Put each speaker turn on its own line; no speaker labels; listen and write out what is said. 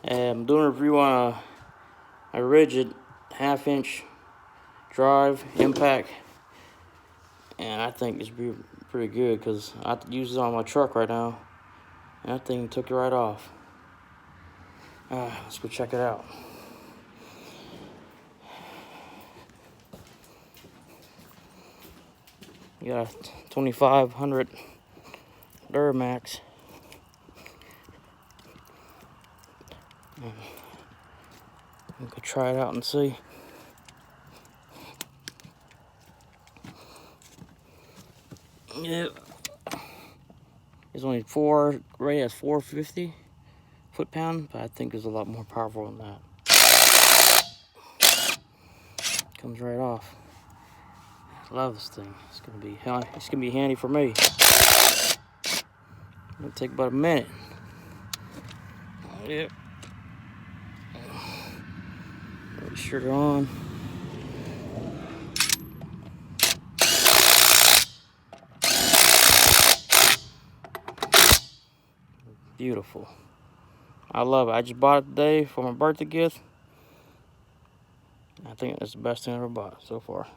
I'm doing a review on a Ridgid 1/2-inch drive impact, and I think it's pretty good because I use it on my truck right now, and that thing took it right off. Let's go check it out. You got a 2500 Duramax. We could try it out and see. Yep. It's only rated as 450 foot-pound, but I think it's a lot more powerful than that. Comes right off. I love this thing. It's gonna be handy for me. It'll take about a minute. Yep. Make sure they're on. Beautiful. I love it. I just bought it today for my birthday gift. I think it's the best thing I ever bought so far.